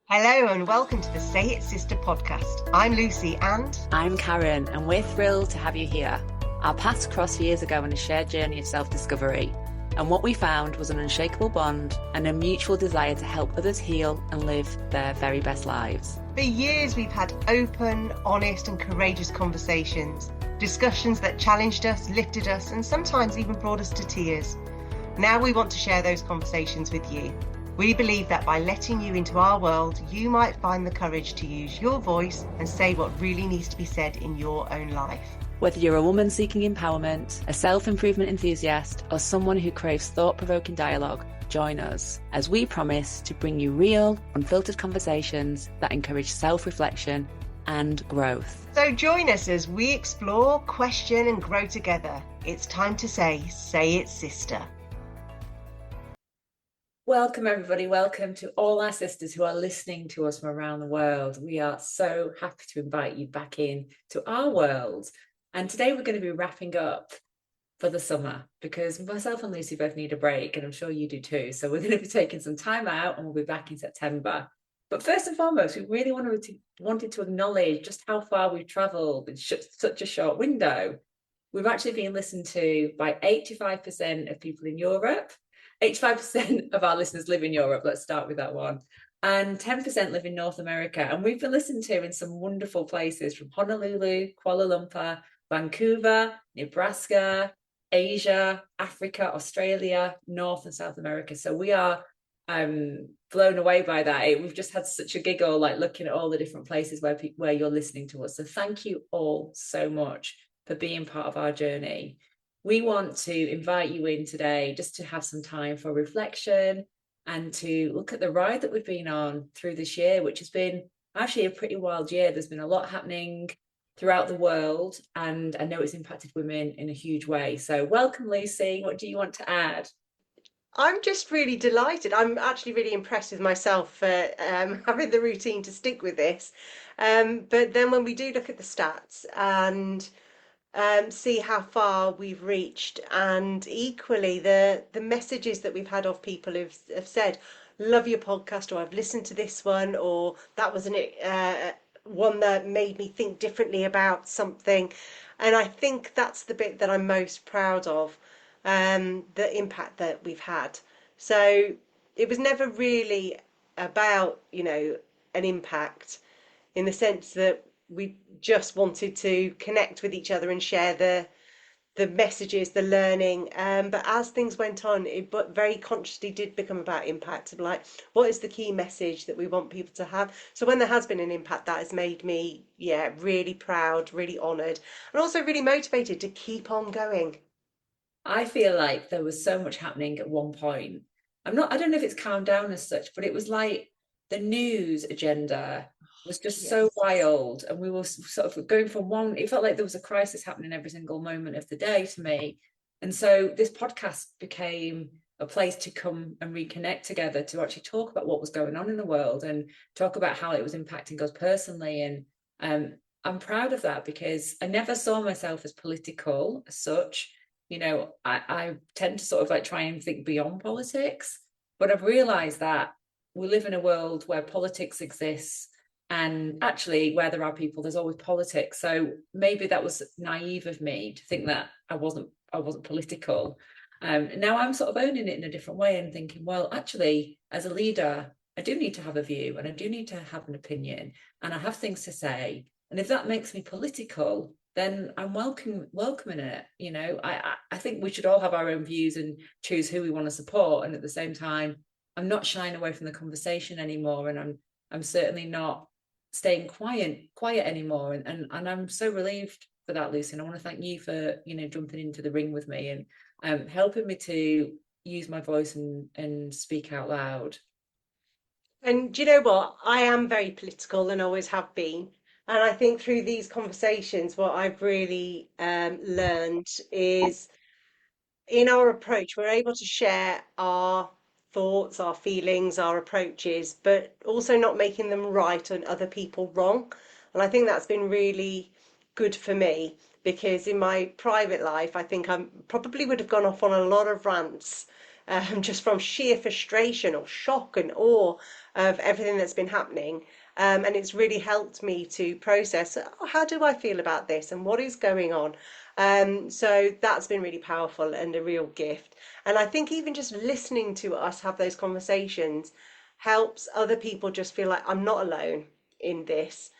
Hello and welcome to the Say It Sister podcast. I'm Lucy and I'm Karen, and we're thrilled to have you here. Our paths crossed years ago on a shared journey of self-discovery, and what we found was an unshakable bond and a mutual desire to help others heal and live their very best lives. For years we've had open, honest and courageous conversations, discussions that challenged us, lifted us and sometimes even brought us to tears. Now we want to share those conversations with you. We believe that by letting you into our world, you might find the courage to use your voice and say what really needs to be said in your own life. Whether you're a woman seeking empowerment, a self-improvement enthusiast, or someone who craves thought-provoking dialogue, join us as we promise to bring you real, unfiltered conversations that encourage self-reflection and growth. So join us as we explore, question and grow together. It's time to say it, sister. Welcome everybody, welcome to all our sisters who are listening to us from around the world. We are so happy to invite you back in to our world. And today we're going to be wrapping up for the summer because myself and Lucy both need a break and I'm sure you do too. So we're going to be taking some time out and we'll be back in September. But first and foremost, we really wanted to acknowledge just how far we've travelled in such a short window. We've actually been listened to by 85% of people in Europe. 85% of our listeners live in Europe, let's start with that one. And 10% live in North America. And we've been listened to in some wonderful places from Honolulu, Kuala Lumpur, Vancouver, Nebraska, Asia, Africa, Australia, North and South America. So we are blown away by that. We've just had such a giggle, like looking at all the different places where you're listening to us. So thank you all so much for being part of our journey. We want to invite you in today just to have some time for reflection and to look at the ride that we've been on through this year, which has been actually a pretty wild year. There's been a lot happening throughout the world, and I know it's impacted women in a huge way. So welcome, Lucy. What do you want to add? I'm just really delighted. I'm actually really impressed with myself for having the routine to stick with this. But then when we do look at the stats and see how far we've reached, and equally the messages that we've had of people have said, love your podcast, or I've listened to this one, or that was one that made me think differently about something. And I think that's the bit that I'm most proud of, the impact that we've had. So it was never really about, an impact in the sense that we just wanted to connect with each other and share the messages, the learning. But as things went on, it very consciously did become about impact. Like, what is the key message that we want people to have? So when there has been an impact, that has made me, really proud, really honoured, and also really motivated to keep on going. I feel like there was so much happening at one point. I don't know if it's calmed down as such, but it was like the news agenda was just so wild, and we were sort of going from one, it felt like there was a crisis happening every single moment of the day to me. And so this podcast became a place to come and reconnect together, to actually talk about what was going on in the world and talk about how it was impacting us personally. And I'm proud of that because I never saw myself as political as such. I tend to sort of like try and think beyond politics, but I've realized that we live in a world where politics exists, and actually where there are people, there's always politics. So maybe that was naive of me to think that I wasn't political. Now I'm sort of owning it in a different way and thinking, well, actually, as a leader, I do need to have a view and I do need to have an opinion and I have things to say. And if that makes me political, then I'm welcoming it. I think we should all have our own views and choose who we want to support. And at the same time, I'm not shying away from the conversation anymore, and I'm certainly not staying quiet anymore. And I'm so relieved for that, Lucy. And I want to thank you for jumping into the ring with me and helping me to use my voice and speak out loud. And do you know what? I am very political and always have been. And I think through these conversations, what I've really learned is in our approach, we're able to share our thoughts, our feelings, our approaches, but also not making them right and other people wrong. And I think that's been really good for me because in my private life, I think I probably would have gone off on a lot of rants just from sheer frustration or shock and awe of everything that's been happening. And it's really helped me to process, oh, how do I feel about this and what is going on? So that's been really powerful and a real gift. And I think even just listening to us have those conversations helps other people just feel like I'm not alone in this.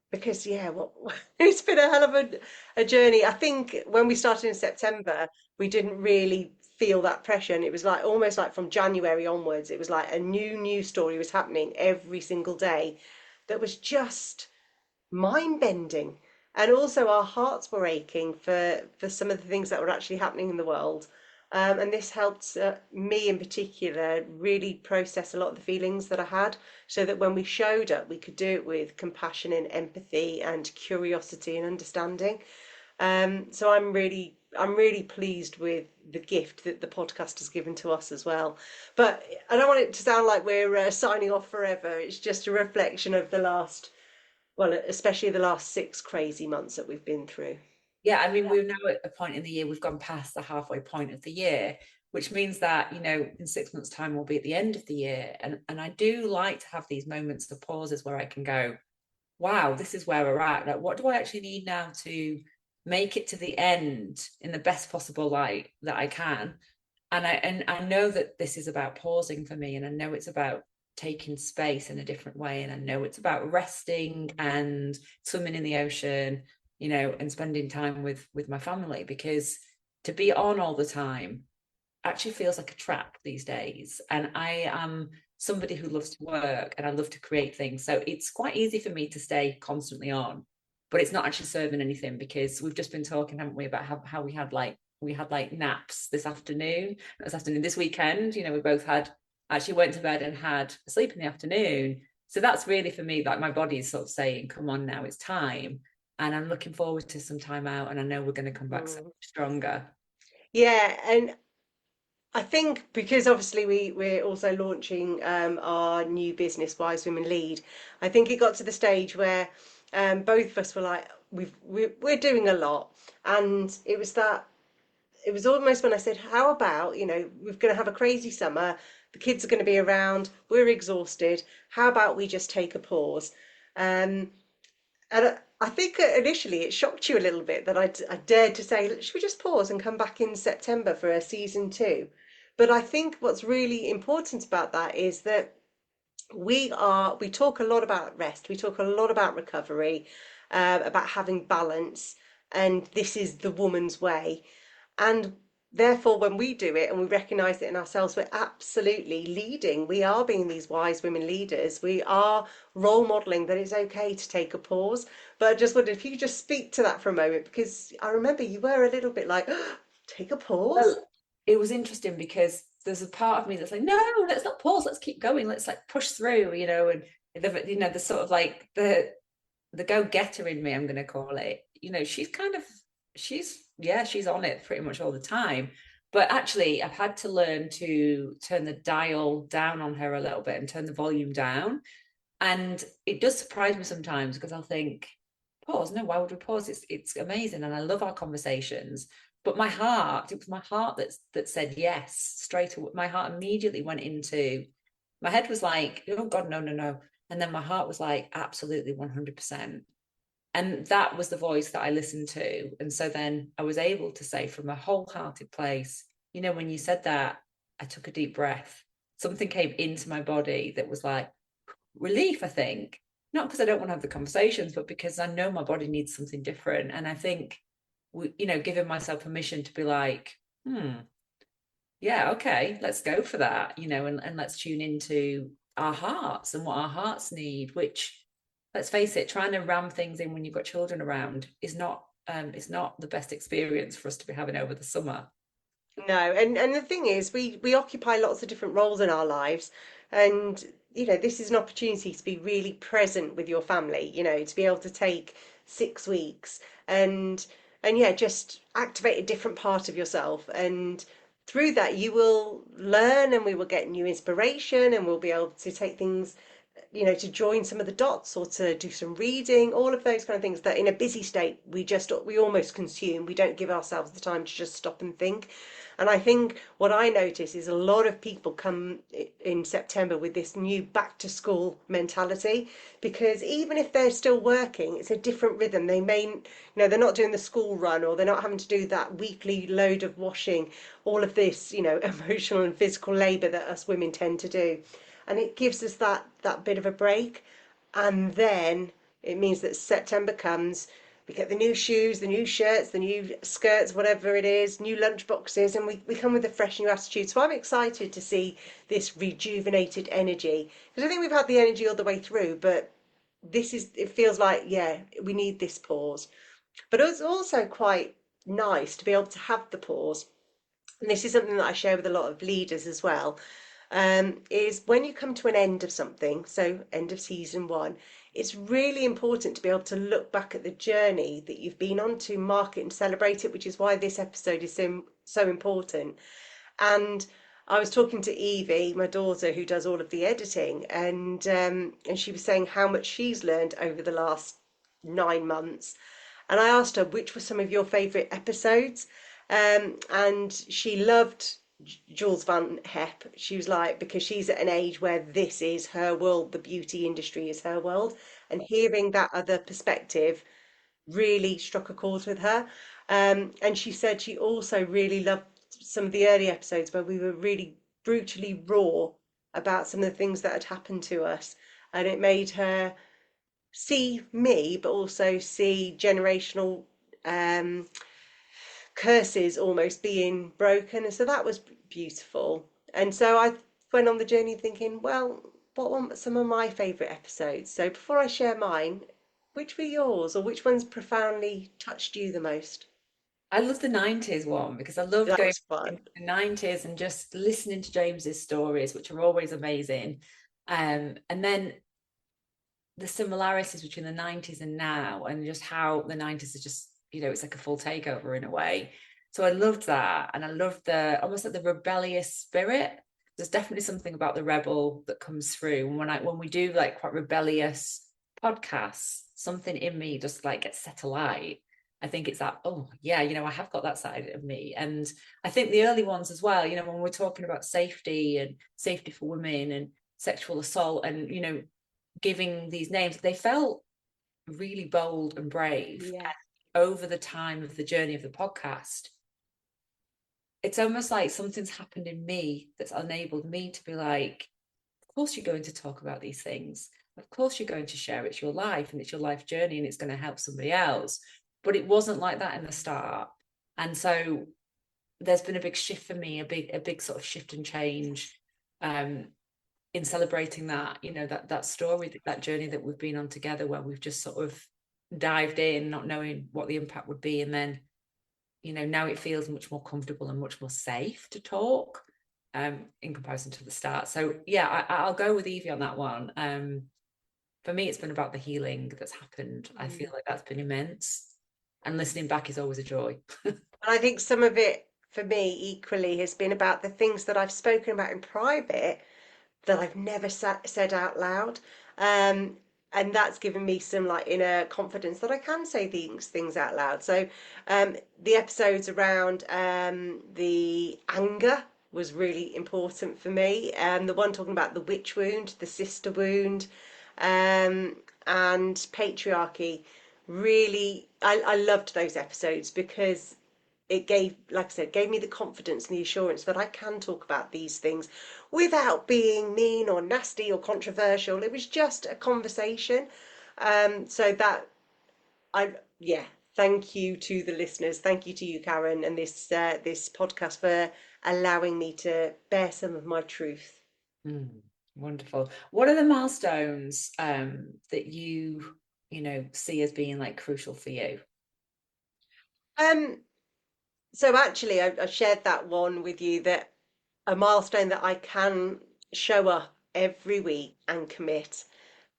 Because yeah, it's been a hell of a journey. I think when we started in September, we didn't really feel that pressure, and it was like almost like from January onwards, it was like a new news story was happening every single day that was just mind bending. And also our hearts were aching for some of the things that were actually happening in the world. And this helped me in particular really process a lot of the feelings that I had, so that when we showed up, we could do it with compassion and empathy and curiosity and understanding. So I'm really pleased with the gift that the podcast has given to us as well. But I don't want it to sound like we're signing off forever. It's just a reflection of the last, well, especially the last 6 crazy months that we've been through. Yeah, I mean, we're now at a point in the year, we've gone past the halfway point of the year, which means that, in 6 months' time, we'll be at the end of the year. And I do like to have these moments of pauses where I can go, wow, this is where we're at. Like, what do I actually need now to make it to the end in the best possible light that I can? And I know that this is about pausing for me, and I know it's about taking space in a different way, and I know it's about resting and swimming in the ocean, and spending time with my family, because to be on all the time actually feels like a trap these days. And I am somebody who loves to work and I love to create things. So it's quite easy for me to stay constantly on, but it's not actually serving anything, because we've just been talking, haven't we, about how we had like naps this weekend. We both had actually went to bed and had a sleep in the afternoon. So that's really for me, like my body is sort of saying, come on now, it's time. And I'm looking forward to some time out, and I know we're going to come back so Mm. much stronger. Yeah, and I think because obviously we're also launching our new business, Wise Women Lead. I think it got to the stage where both of us were like, we're doing a lot, and it was almost when I said, how about, we're going to have a crazy summer, the kids are going to be around, we're exhausted. How about we just take a pause? Um, and I think initially it shocked you a little bit that I dared to say, should we just pause and come back in September for a season two? But I think what's really important about that is that we talk a lot about rest, we talk a lot about recovery, about having balance, and this is the woman's way. And therefore, when we do it and we recognize it in ourselves, we're absolutely leading. We are being these wise women leaders. We are role modeling that it's okay to take a pause. But I just wondered if you could just speak to that for a moment, because I remember you were a little bit like, oh, take a pause. Well, it was interesting because there's a part of me that's like, no, let's not pause, let's keep going, let's like push through, and the sort of like the go-getter in me, I'm going to call it. She's on it pretty much all the time. But actually, I've had to learn to turn the dial down on her a little bit and turn the volume down. And it does surprise me sometimes, because I'll think, pause, no, why would we pause? It's amazing. And I love our conversations. But it was my heart that said yes straight away. My heart immediately went into, my head was like, oh God, no, no, no. And then my heart was like, absolutely 100%. And that was the voice that I listened to. And so then I was able to say from a wholehearted place, when you said that, I took a deep breath. Something came into my body that was like relief, I think. Not because I don't want to have the conversations, but because I know my body needs something different. And I think, giving myself permission to be like, yeah, okay, let's go for that, and let's tune into our hearts and what our hearts need, which, let's face it, trying to ram things in when you've got children around is not the best experience for us to be having over the summer. No, and the thing is, we occupy lots of different roles in our lives, and this is an opportunity to be really present with your family. To be able to take 6 weeks and yeah, just activate a different part of yourself, and through that you will learn, and we will get new inspiration, and we'll be able to take things to join some of the dots or to do some reading, all of those kind of things that in a busy state we almost consume. We don't give ourselves the time to just stop and think. And I think what I notice is a lot of people come in September with this new back to school mentality, because even if they're still working, it's a different rhythm. They're not doing the school run, or they're not having to do that weekly load of washing, all of this, emotional and physical labour that us women tend to do. And it gives us that bit of a break. And then it means that September comes, we get the new shoes, the new shirts, the new skirts, whatever it is, new lunch boxes, and we come with a fresh new attitude. So I'm excited to see this rejuvenated energy, because I think we've had the energy all the way through, but it feels like, yeah, we need this pause. But it's also quite nice to be able to have the pause. And this is something that I share with a lot of leaders as well, is when you come to an end of something, so end of season one, it's really important to be able to look back at the journey that you've been on, to mark it and celebrate it, which is why this episode is so important. And I was talking to Evie, my daughter, who does all of the editing, and she was saying how much she's learned over the last 9 months. And I asked her, which were some of your favourite episodes? And she loved Jules Van Hep. She was like, because she's at an age where this is her world, the beauty industry is her world. And hearing that other perspective really struck a chord with her. And she said she also really loved some of the early episodes where we were really brutally raw about some of the things that had happened to us. And it made her see me, but also see generational um, curses almost being broken. And so that was beautiful. And so I went on the journey thinking, well, what were some of my favourite episodes? So before I share mine, which were yours, or which ones profoundly touched you the most? I love the 90s one because I loved That going was fun. into the 90s and just listening to James's stories, which are always amazing. And then the similarities between the 90s and now, and just how the 90s is just, it's like a full takeover in a way. So I loved that. And I loved the almost like the rebellious spirit. There's definitely something about the rebel that comes through. And when we do like quite rebellious podcasts, something in me just like gets set alight. I think it's that, oh yeah, I have got that side of me. And I think the early ones as well, when we're talking about safety and safety for women and sexual assault and, giving these names, they felt really bold and brave. Yeah. And over the time of the journey of the podcast, it's almost like something's happened in me that's enabled me to be like, of course you're going to talk about these things. Of course you're going to share. It's your life and it's your life journey and it's going to help somebody else. But it wasn't like that in the start. And so there's been a big shift for me, a big sort of shift and change in celebrating that, that story, that journey that we've been on together, where we've just sort of dived in, not knowing what the impact would be. And then, now it feels much more comfortable and much more safe to talk in comparison to the start. So yeah, I'll go with Evie on that one. For me, it's been about the healing that's happened. I feel like that's been immense. And listening back is always a joy. And I think some of it for me equally has been about the things that I've spoken about in private that I've never said out loud. And that's given me some like inner confidence that I can say these things out loud. So the episodes around the anger was really important for me. The one talking about the witch wound, the sister wound, and patriarchy. Really, I loved those episodes because it gave, like I said, gave me the confidence and the assurance that I can talk about these things without being mean or nasty or controversial. It was just a conversation. So that yeah, thank you to the listeners. Thank you to you, Karen, and this podcast for allowing me to bear some of my truth. Wonderful. What are the milestones that see as being like crucial for you? Um, so actually, I shared that one with you, that a milestone that I can show up every week and commit.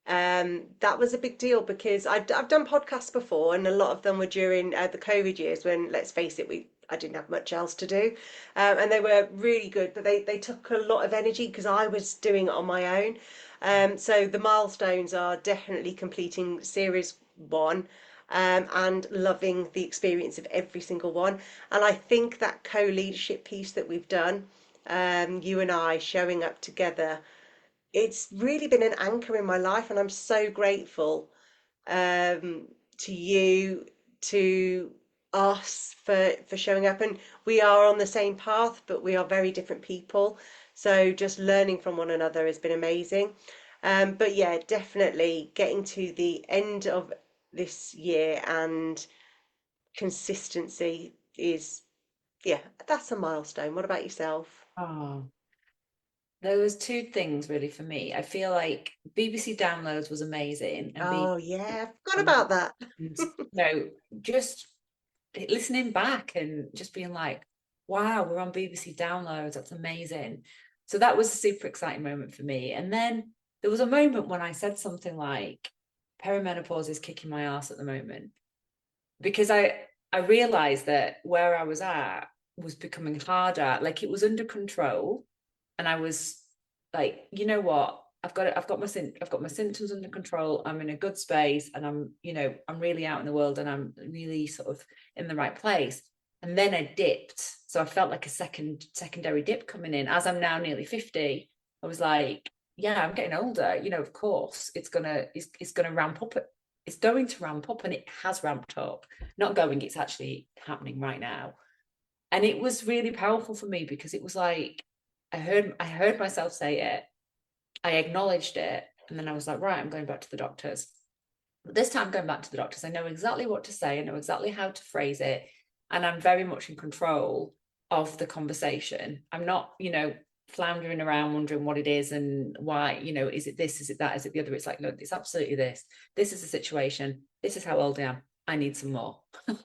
That was a big deal because I've done podcasts before, and a lot of them were during the COVID years when, let's face it, I didn't have much else to do, and they were really good. But they took a lot of energy because I was doing it on my own. So the milestones are definitely completing series one, and loving the experience of every single one. And I think that co-leadership piece that we've done, you and I showing up together, it's really been an anchor in my life, and I'm so grateful to you, to us for showing up. And we are on the same path, but we are very different people. So just learning from one another has been amazing. But yeah, definitely getting to the end of this year and consistency is, yeah, that's a milestone. What about yourself? Oh, there was two things really for me. I feel like BBC Downloads was amazing, and Oh yeah, I forgot and, about that. just listening back and just being like, wow, we're on BBC Downloads. That's amazing. So that was a super exciting moment for me. And then there was a moment when I said something like, perimenopause is kicking my ass at the moment, because I realized that where I was at was becoming harder. Like it was under control, and I was like, you know what? I've got my symptoms under control. I'm in a good space, and I'm really out in the world, and I'm really sort of in the right place. And then I dipped, so I felt like a secondary dip coming in. As I'm now nearly 50, I was like, yeah, I'm getting older. Of course, it's gonna ramp up. It's going to ramp up, and it has ramped up. Not going, it's actually happening right now. And it was really powerful for me because it was like I heard myself say it, I acknowledged it, and then I was like, right, I'm going back to the doctors. But this time going back to the doctors, I know exactly what to say, I know exactly how to phrase it, and I'm very much in control of the conversation. I'm not, floundering around wondering what it is and why, is it this, is it that, is it the other? It's like, look, it's absolutely this. This is the situation. This is how old I am. I need some more. I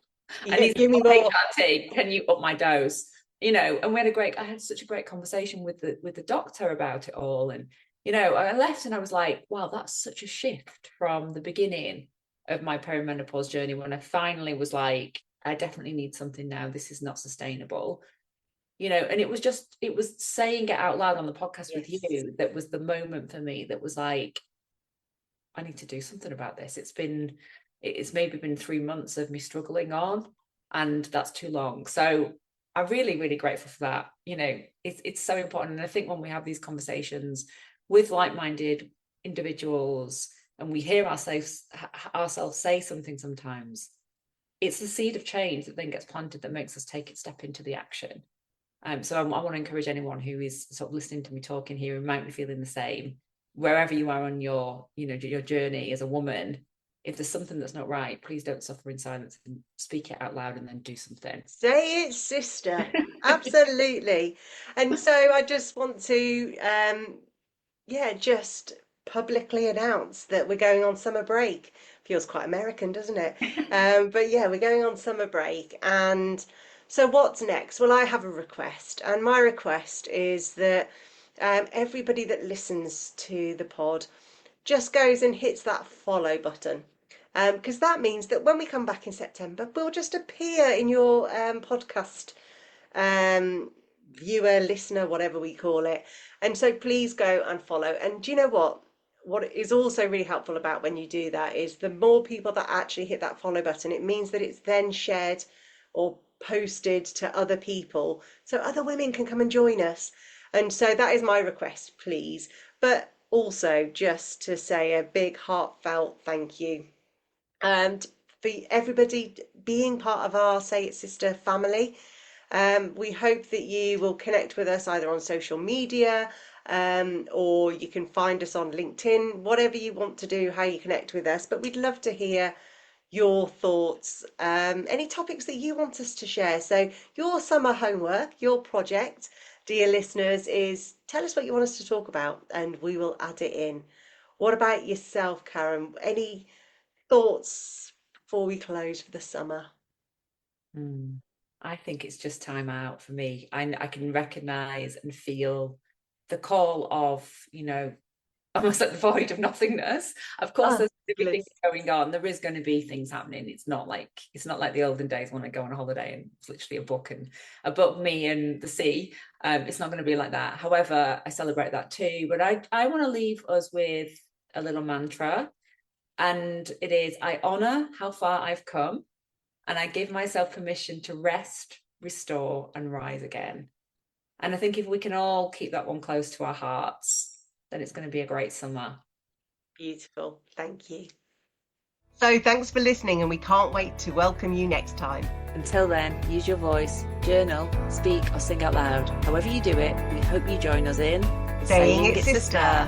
Yeah, need some give me more more. HRT. Can you up my dose? And I had such a great conversation with the doctor about it all. And, I left and I was like, wow, that's such a shift from the beginning of my perimenopause journey, when I finally was like, I definitely need something now. This is not sustainable. And it was saying it out loud on the podcast with Yes. you that was the moment for me that was like, I need to do something about this. It's maybe been 3 months of me struggling on, and that's too long. So I'm really, really grateful for that. It's so important. And I think when we have these conversations with like-minded individuals, and we hear ourselves say something sometimes, it's the seed of change that then gets planted that makes us take it step into the action. So I want to encourage anyone who is sort of listening to me talking here and might be feeling the same, wherever you are on your journey as a woman. If there's something that's not right, please don't suffer in silence, and speak it out loud and then do something. Say it, sister. Absolutely. And so I just want to, yeah, just publicly announce that we're going on summer break. Feels quite American, doesn't it? But yeah, we're going on summer break. And so what's next? Well, I have a request, and my request is that everybody that listens to the pod just goes and hits that follow button. Because that means that when we come back in September, we'll just appear in your podcast um, viewer, listener, whatever we call it. And so please go and follow. And do you know what? What is also really helpful about when you do that is the more people that actually hit that follow button, it means that it's then shared or posted to other people so other women can come and join us. And so that is my request, please. But also just to say a big heartfelt thank you and for everybody being part of our Say It Sister family. We hope that you will connect with us either on social media, or you can find us on LinkedIn, whatever you want to do, how you connect with us. But we'd love to hear your thoughts, any topics that you want us to share. So, your summer homework, your project, dear listeners, is tell us what you want us to talk about and we will add it in. What about yourself, Karen? Any thoughts before we close for the summer? I think it's just time out for me. I can recognize and feel the call of, almost like the void of nothingness. Of course, Oh, there's going to be things bliss. going on. There is going to be things happening. It's not like the olden days when I go on a holiday and it's literally a book, me and the sea. It's not going to be like that. However, I celebrate that too. But I want to leave us with a little mantra, and it is: I honor how far I've come, and I give myself permission to rest, restore, and rise again. And I think if we can all keep that one close to our hearts, then it's going to be a great summer. Beautiful. Thank you. So thanks for listening, and we can't wait to welcome you next time. Until then, use your voice, journal, speak, or sing out loud. However you do it, we hope you join us in Saying It Sister.